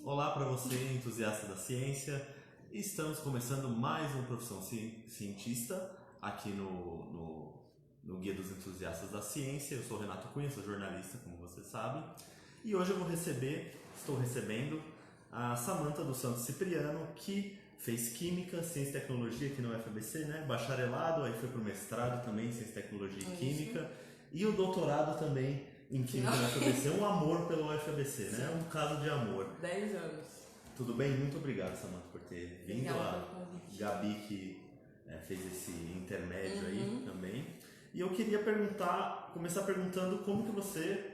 Olá para você, entusiasta da ciência. Estamos começando mais uma Profissão Cientista aqui no Guia dos Entusiastas da Ciência. Eu sou Renato Cunha, sou jornalista, como você sabe. E hoje eu estou recebendo a Samantha dos Santos Cipriano, que fez Química, Ciência e Tecnologia aqui no UFABC, né? Bacharelado, aí foi para o mestrado também, Ciência e Tecnologia e Química. E o doutorado também em Química no UFABC. Um amor pelo UFABC, né? Um caso de amor. 10 anos. Tudo bem? Muito obrigado, Samantha, por ter vindo. Obrigada A Gabi que fez esse intermédio aí também. E eu queria começar perguntando como que você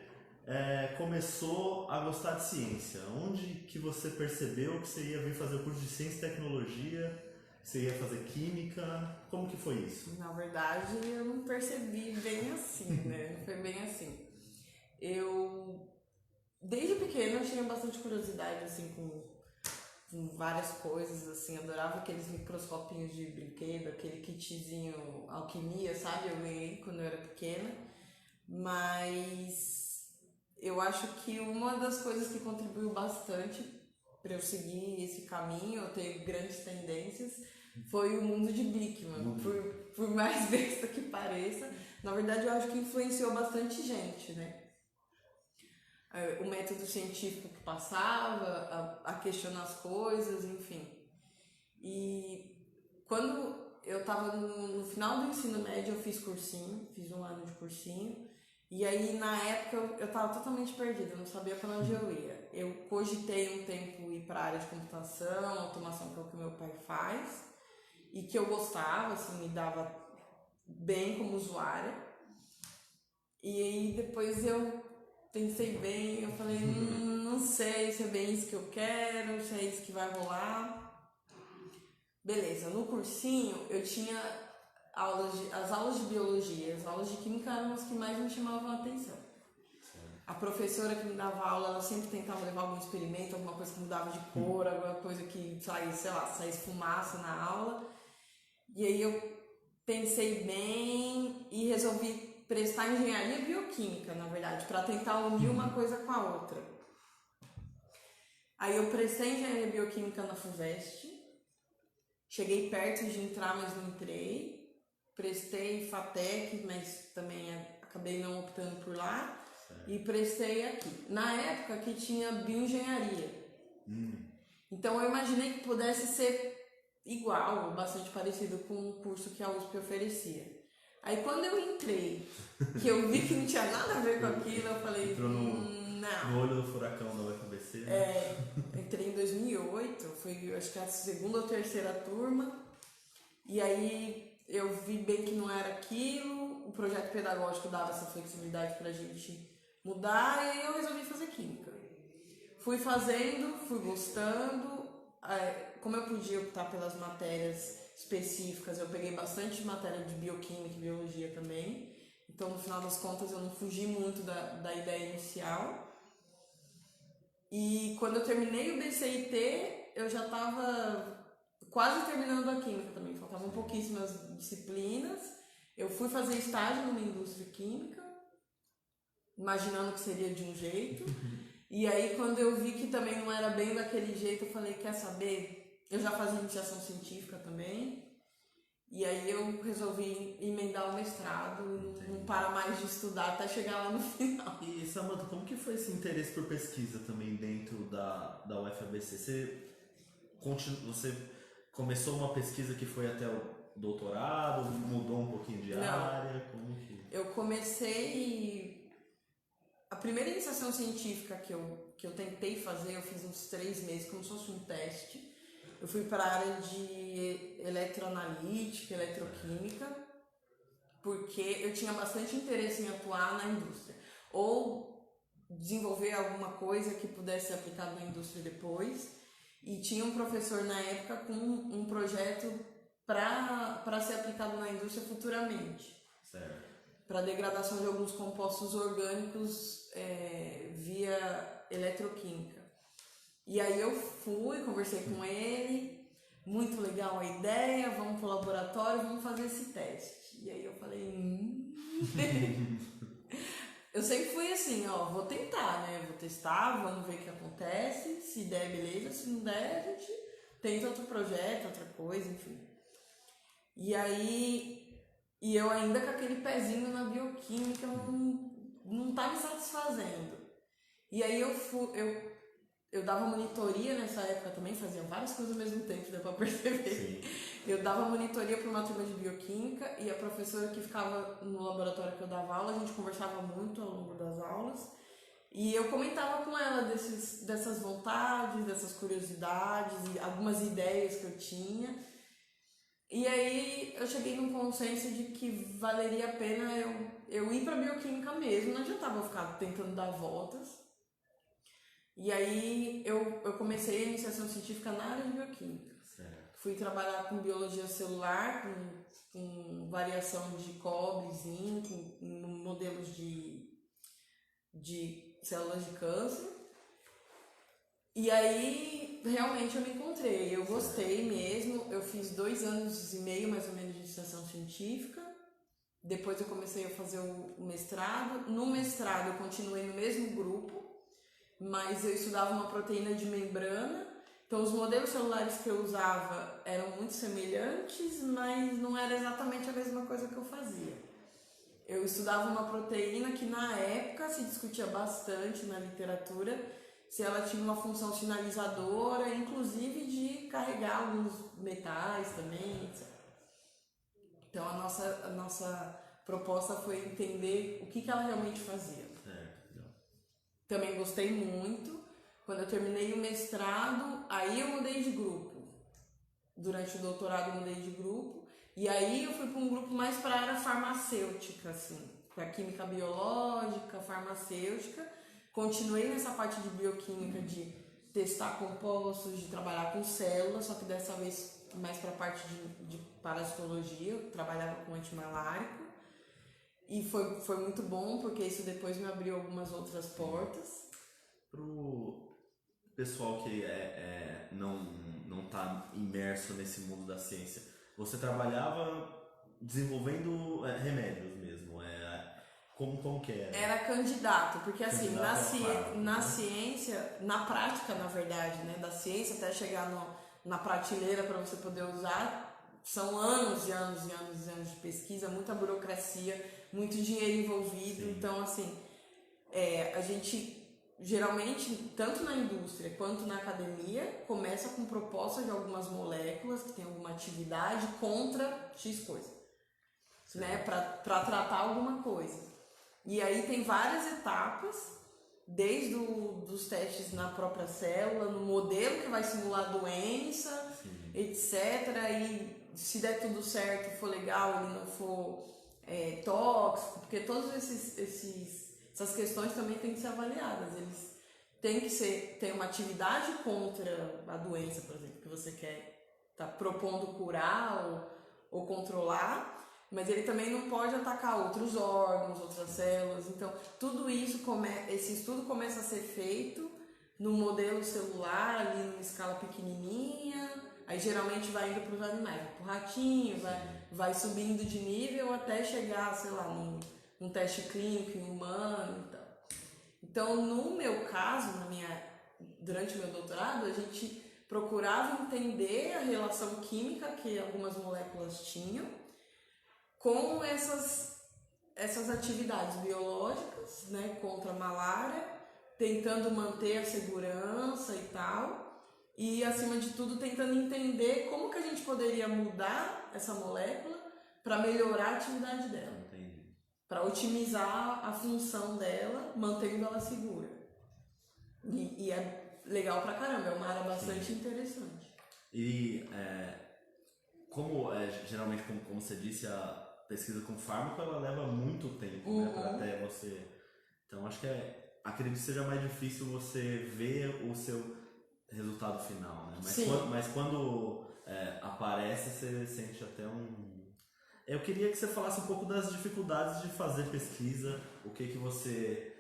começou a gostar de ciência. Onde que você percebeu que você ia vir fazer o curso de Ciência e Tecnologia, que você ia fazer Química? Como que foi isso? Na verdade, eu não percebi bem assim, né? Não foi bem assim. Desde pequena, eu tinha bastante curiosidade, assim, com várias coisas, assim. Adorava aqueles microscopinhos de brinquedo, aquele kitzinho alquimia, sabe? Eu ganhei quando eu era pequena. Mas eu acho que uma das coisas que contribuiu bastante para eu seguir esse caminho, eu ter grandes tendências, foi o mundo de Bickman. Por mais besta que pareça, na verdade eu acho que influenciou bastante gente, né? O método científico que passava, a questionar as coisas, enfim. E quando eu estava no final do ensino médio, eu fiz cursinho, fiz um ano de cursinho. E aí, na época, eu estava totalmente perdida, eu não sabia para onde eu ia. Eu cogitei um tempo ir para a área de computação, automação, que é o que meu pai faz, e que eu gostava, assim, me dava bem como usuária. E aí, depois eu pensei bem, eu falei, não sei se é bem isso que eu quero, se é isso que vai rolar. Beleza, no cursinho eu tinha as aulas de biologia, as aulas de química eram as que mais me chamavam a atenção. A professora que me dava aula, ela sempre tentava levar algum experimento, alguma coisa que mudava de cor, alguma coisa que saísse fumaça na aula. E aí eu pensei bem e resolvi prestar engenharia bioquímica, na verdade, para tentar unir uma coisa com a outra. Aí eu prestei engenharia bioquímica na FUVEST, cheguei perto de entrar, mas não entrei. Prestei FATEC, mas também acabei não optando por lá. Certo. E prestei aqui. Na época que tinha bioengenharia. Então eu imaginei que pudesse ser igual, ou bastante parecido com o curso que a USP oferecia. Aí quando eu entrei, que eu vi que não tinha nada a ver com aquilo, eu falei, não. No olho do furacão da UFABC, né? Entrei em 2008, foi acho que a segunda ou terceira turma, e aí eu vi bem que não era aquilo, o projeto pedagógico dava essa flexibilidade pra gente mudar, e aí eu resolvi fazer química. Fui fazendo, fui gostando, como eu podia optar pelas matérias específicas, eu peguei bastante matéria de bioquímica e biologia também, então no final das contas eu não fugi muito da ideia inicial. E quando eu terminei o BCIT, eu já estava quase terminando a química também, faltavam pouquíssimas disciplinas. Eu fui fazer estágio numa indústria química, imaginando que seria de um jeito. E aí quando eu vi que também não era bem daquele jeito, eu falei, quer saber? Eu já fazia iniciação científica também, e aí eu resolvi emendar o mestrado, não para mais de estudar até chegar lá no final. E Samantha, como que foi esse interesse por pesquisa também dentro da UFABC? Você começou uma pesquisa que foi até o doutorado, mudou um pouquinho de área? Como que... Eu comecei... A primeira iniciação científica que eu tentei fazer, eu fiz uns 3 meses, como se fosse um teste. Eu fui para a área de eletroanalítica, eletroquímica, porque eu tinha bastante interesse em atuar na indústria. Ou desenvolver alguma coisa que pudesse ser aplicada na indústria depois. E tinha um professor na época com um projeto para ser aplicado na indústria futuramente. Certo. Para degradação de alguns compostos orgânicos via eletroquímica. E aí eu fui, conversei com ele, muito legal a ideia, vamos pro laboratório, vamos fazer esse teste. E aí eu falei, Eu sempre fui assim, vou tentar, né? Vou testar, vamos ver o que acontece. se der, beleza, se não der, a gente tenta outro projeto, outra coisa, enfim. E aí, eu ainda com aquele pezinho na bioquímica, não tá me satisfazendo. E aí eu dava monitoria nessa época também, fazia várias coisas ao mesmo tempo, deu pra perceber. Sim. Eu dava monitoria para uma turma de bioquímica e a professora que ficava no laboratório que eu dava aula, a gente conversava muito ao longo das aulas e eu comentava com ela dessas vontades, dessas curiosidades e algumas ideias que eu tinha. E aí eu cheguei num consenso de que valeria a pena eu ir para bioquímica mesmo, não adiantava eu ficar tentando dar voltas. E aí eu comecei a iniciação científica na área de bioquímica. Certo. Fui trabalhar com biologia celular, com variação de cobre, zinco, em modelos de células de câncer. E aí realmente eu me encontrei, eu gostei mesmo, eu fiz 2 anos e meio mais ou menos de iniciação científica. Depois eu comecei a fazer o mestrado. No mestrado eu continuei no mesmo grupo, mas eu estudava uma proteína de membrana, então os modelos celulares que eu usava eram muito semelhantes, mas não era exatamente a mesma coisa que eu fazia. Eu estudava uma proteína que na época se discutia bastante na literatura, se ela tinha uma função sinalizadora, inclusive de carregar alguns metais também, etc. Então a nossa proposta foi entender o que ela realmente fazia. Também gostei muito. Quando eu terminei o mestrado, aí eu mudei de grupo. Durante o doutorado eu mudei de grupo. E aí eu fui para um grupo mais para a área farmacêutica, assim. Para química biológica, farmacêutica. Continuei nessa parte de bioquímica, de testar compostos, de trabalhar com células, só que dessa vez mais para a parte de parasitologia. Eu trabalhava com antimalárico. E foi muito bom, porque isso depois me abriu algumas outras portas. Pro pessoal que não está imerso nesse mundo da ciência, você trabalhava desenvolvendo remédios mesmo? Como que era? Era candidato, porque assim, na ciência, na prática, na verdade, né, da ciência até chegar na prateleira para você poder usar, são anos e anos e anos e anos de pesquisa, muita burocracia, muito dinheiro envolvido. Sim. Então, assim, a gente geralmente, tanto na indústria quanto na academia, começa com proposta de algumas moléculas que têm alguma atividade contra X coisa, né, para tratar alguma coisa. E aí tem várias etapas, desde dos testes na própria célula, no modelo que vai simular a doença, sim, etc. E se der tudo certo, for legal, ele não for tóxico, porque todas essas questões também têm que ser avaliadas. Eles têm que ter uma atividade contra a doença, por exemplo, que você tá propondo curar ou controlar, mas ele também não pode atacar outros órgãos, outras células. Então, tudo isso, esse estudo começa a ser feito no modelo celular, ali numa escala pequenininha. Aí geralmente vai indo para os animais, para o ratinho, vai subindo de nível até chegar, sei lá, num teste clínico em humano e tal. Então, no meu caso, durante o meu doutorado, a gente procurava entender a relação química que algumas moléculas tinham com essas atividades biológicas, né, contra a malária, tentando manter a segurança e tal. E, acima de tudo, tentando entender como que a gente poderia mudar essa molécula para melhorar a atividade dela. Para otimizar a função dela, mantendo ela segura. E é legal pra caramba, é uma área bastante Sim. interessante. E, geralmente, como você disse, a pesquisa com fármaco, ela leva muito tempo, né, para até você... Então, acho que acredito que seja mais difícil você ver o seu resultado final, né? Mas quando aparece, você sente até Eu queria que você falasse um pouco das dificuldades de fazer pesquisa, o que você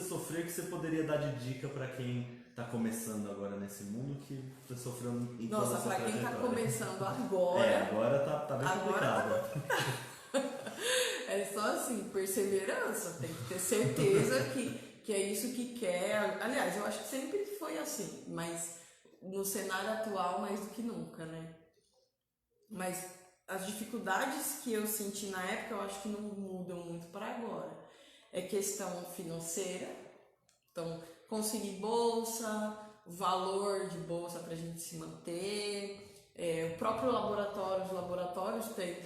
sofreu, que você poderia dar de dica para quem está começando agora nesse mundo, que está sofrendo em toda essa trajetória. Nossa, para quem está começando agora... agora tá bem complicado. É só assim, perseverança, tem que ter certeza porque é isso que quer. Aliás, eu acho que sempre foi assim, mas no cenário atual mais do que nunca, né? Mas as dificuldades que eu senti na época, eu acho que não mudam muito para agora. É questão financeira, então conseguir bolsa, valor de bolsa para a gente se manter, o próprio laboratório, os laboratórios têm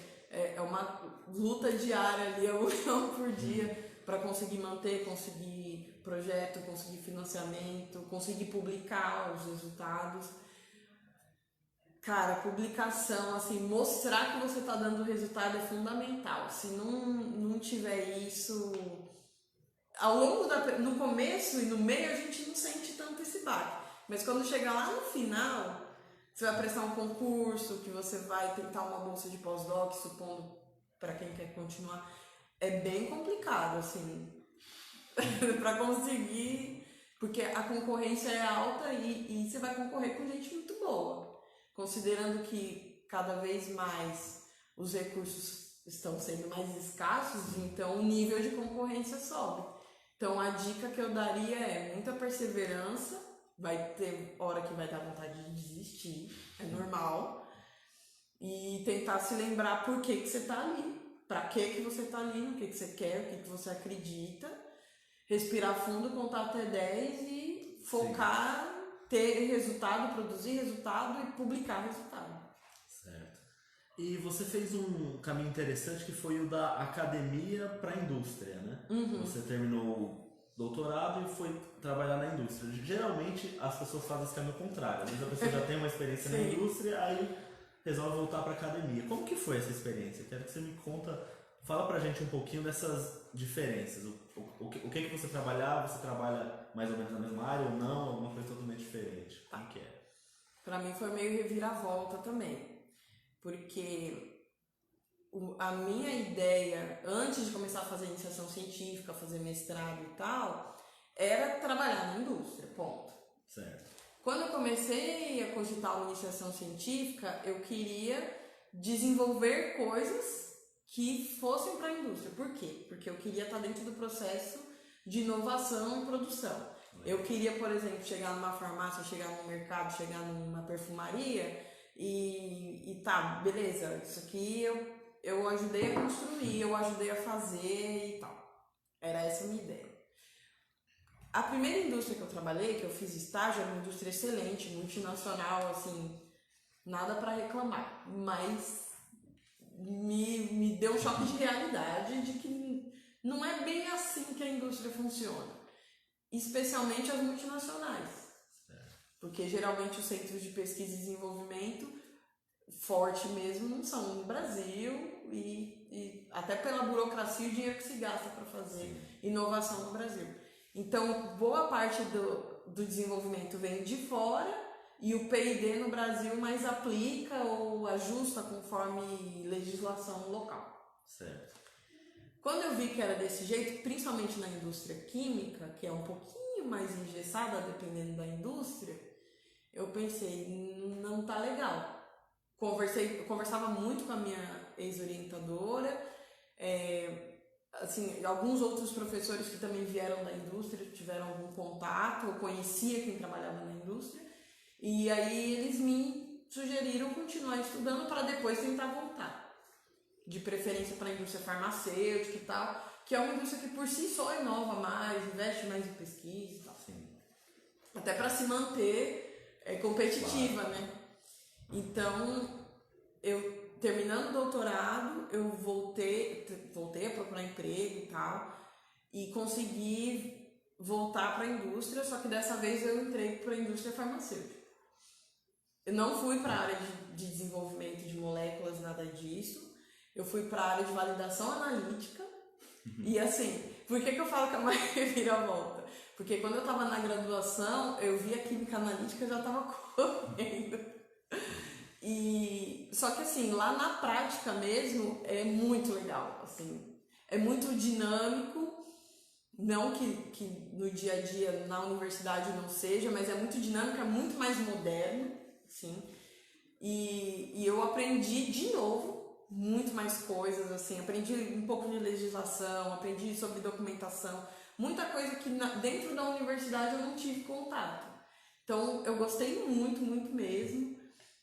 uma luta diária ali, um por dia, para conseguir manter, conseguir projeto, conseguir financiamento, conseguir publicar os resultados. Cara, publicação, assim, mostrar que você está dando resultado é fundamental. Se não tiver isso, ao longo no começo e no meio a gente não sente tanto esse baque. Mas quando chegar lá no final, você vai prestar um concurso, que você vai tentar uma bolsa de pós-doc, supondo para quem quer continuar, é bem complicado, assim, para conseguir, porque a concorrência é alta e você vai concorrer com gente muito boa. Considerando que cada vez mais os recursos estão sendo mais escassos, então o nível de concorrência sobe. Então a dica que eu daria é muita perseverança, vai ter hora que vai dar vontade de desistir, é normal, e tentar se lembrar por que você está ali, para que você está ali, no que você quer, o que você acredita, respirar fundo, contar até 10 e focar. Sim. Ter resultado, produzir resultado e publicar resultado. Certo. E você fez um caminho interessante que foi o da academia para a indústria, né? Uhum. Você terminou o doutorado e foi trabalhar na indústria. Geralmente as pessoas fazem esse caminho contrário. Às vezes a pessoa já tem uma experiência na indústria, aí resolve voltar para a academia. Como que foi essa experiência? Quero que você me fala pra gente um pouquinho dessas diferenças. O que você trabalhava? Você trabalha mais ou menos na mesma área ou não? Alguma coisa totalmente diferente? Como que é? Pra mim foi meio reviravolta também. Porque a minha ideia, antes de começar a fazer iniciação científica, fazer mestrado e tal, era trabalhar na indústria, ponto. Certo. Quando eu comecei a cogitar uma iniciação científica, eu queria desenvolver coisas que fossem para a indústria. Por quê? Porque eu queria estar dentro do processo de inovação e produção. Eu queria, por exemplo, chegar numa farmácia, chegar num mercado, chegar numa perfumaria e tá, beleza, isso aqui eu ajudei a construir, eu ajudei a fazer e tal. Era essa a minha ideia. A primeira indústria que eu trabalhei, que eu fiz estágio, era uma indústria excelente, multinacional, assim, nada para reclamar, mas me deu um choque de realidade de que não é bem assim que a indústria funciona, especialmente as multinacionais, porque geralmente os centros de pesquisa e desenvolvimento forte mesmo não são no Brasil e até pela burocracia e o dinheiro que se gasta para fazer inovação no Brasil. Então, boa parte do desenvolvimento vem de fora e o P&D no Brasil mais aplica ou ajusta conforme legislação local. Certo. Quando eu vi que era desse jeito, principalmente na indústria química, que é um pouquinho mais engessada dependendo da indústria, eu pensei, não tá legal. Eu conversava muito com a minha ex-orientadora, assim, alguns outros professores que também vieram da indústria, tiveram algum contato, eu conhecia quem trabalhava na indústria, e aí eles me sugeriram continuar estudando para depois tentar voltar. De preferência para a indústria farmacêutica e tal, que é uma indústria que por si só inova mais, investe mais em pesquisa e tal. Sim. Até para se manter competitiva, claro, né? Então, eu terminando o doutorado, eu voltei a procurar emprego e tal, e consegui voltar para a indústria, só que dessa vez eu entrei para a indústria farmacêutica. Eu não fui para a área de desenvolvimento de moléculas, nada disso. Eu fui para a área de validação analítica. E assim, por que eu falo que é uma reviravolta? Porque quando eu estava na graduação, eu vi a química analítica e já estava correndo. Só que assim, lá na prática mesmo, é muito legal. Assim, é muito dinâmico. Não que no dia a dia, na universidade não seja, mas é muito dinâmico, é muito mais moderno. Sim. E eu aprendi de novo muito mais coisas, assim, aprendi um pouco de legislação, aprendi sobre documentação, muita coisa que dentro da universidade eu não tive contato. Então eu gostei muito, muito mesmo.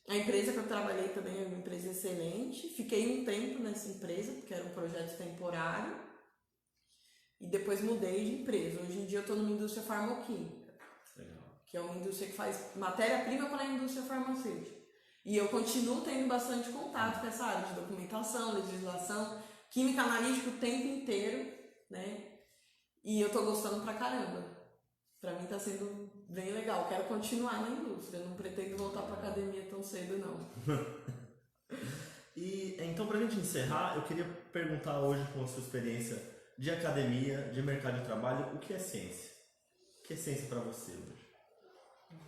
A empresa que eu trabalhei também é uma empresa excelente. Fiquei um tempo nessa empresa, porque era um projeto temporário. E depois mudei de empresa. Hoje em dia eu estou numa indústria farmacêutica, que é uma indústria que faz matéria-prima para a indústria farmacêutica. E eu continuo tendo bastante contato com essa área de documentação, legislação, química analítica o tempo inteiro, né? E eu tô gostando pra caramba. Pra mim tá sendo bem legal. Quero continuar na indústria, não pretendo voltar pra academia tão cedo, não. E então, pra gente encerrar, eu queria perguntar hoje, com a sua experiência de academia, de mercado de trabalho, o que é ciência? O que é ciência pra você hoje?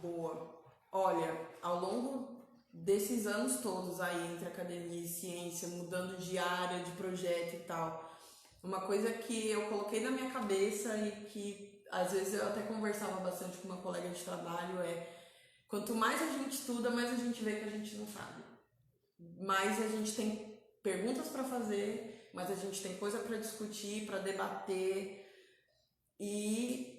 Boa. Olha, ao longo desses anos todos aí, entre academia e ciência, mudando de área, de projeto e tal, uma coisa que eu coloquei na minha cabeça e que às vezes eu até conversava bastante com uma colega de trabalho é: quanto mais a gente estuda, mais a gente vê que a gente não sabe. Mais a gente tem perguntas para fazer, mais a gente tem coisa para discutir, para debater. E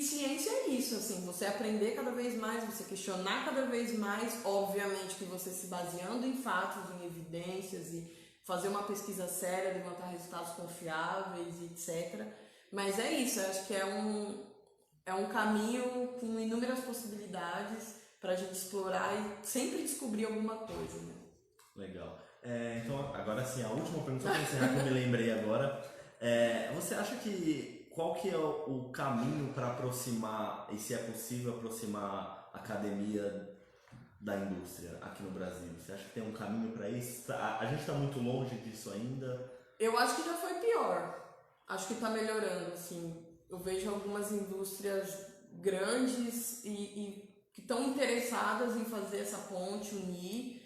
ciência é isso, assim, você aprender cada vez mais, você questionar cada vez mais, obviamente que você se baseando em fatos, em evidências e fazer uma pesquisa séria, levantar resultados confiáveis, etc. Mas é isso, eu acho que é um caminho com inúmeras possibilidades para a gente explorar e sempre descobrir alguma coisa, né? Legal. Então, agora sim, a última pergunta para encerrar que eu me lembrei agora. Você acha que qual que é o caminho para aproximar, e se é possível aproximar a academia da indústria aqui no Brasil? Você acha que tem um caminho para isso? A gente está muito longe disso ainda? Eu acho que já foi pior. Acho que está melhorando, assim. Eu vejo algumas indústrias grandes e que estão interessadas em fazer essa ponte, unir,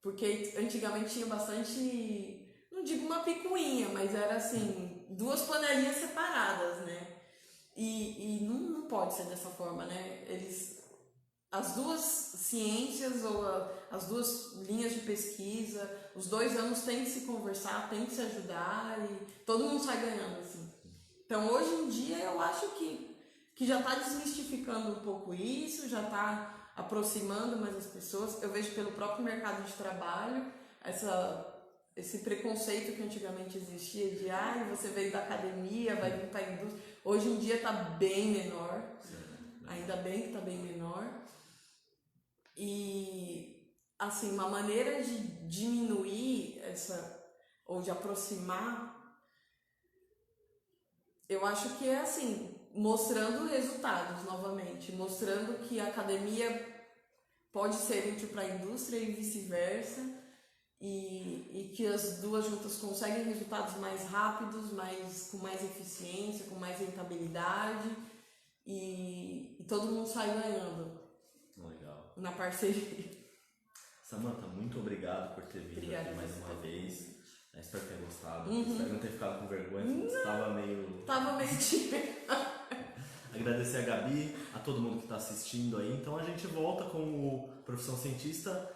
porque antigamente tinha bastante, não digo uma picuinha, mas era assim, duas panelinhas separadas, né? E não pode ser dessa forma, né? As duas ciências ou as duas linhas de pesquisa, os dois ramos têm que se conversar, têm que se ajudar e todo mundo sai ganhando, assim. Então, hoje em dia, eu acho que já está desmistificando um pouco isso, já está aproximando mais as pessoas. Eu vejo pelo próprio mercado de trabalho esse preconceito que antigamente existia de você veio da academia, vai vir para a indústria. Hoje em dia está bem menor, ainda bem que está bem menor. E, assim, uma maneira de diminuir ou de aproximar, eu acho que é assim, mostrando resultados novamente, mostrando que a academia pode ser útil para a indústria e vice-versa, e que as duas juntas conseguem resultados mais rápidos, com mais eficiência, com mais rentabilidade, e todo mundo sai ganhando. Legal. Na parceria. Samantha, muito obrigado por ter vindo aqui mais uma vez. Espero que tenha gostado. Espero não ter ficado com vergonha, porque estava meio tímido. Agradecer a Gabi, a todo mundo que está assistindo aí. Então a gente volta com o Profissão Cientista.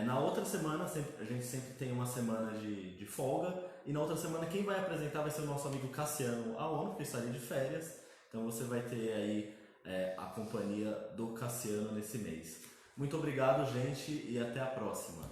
Na outra semana, a gente sempre tem uma semana de folga. E na outra semana quem vai apresentar vai ser o nosso amigo Cassiano Aono, que estaria de férias. Então você vai ter aí a companhia do Cassiano nesse mês. Muito obrigado, gente, e até a próxima.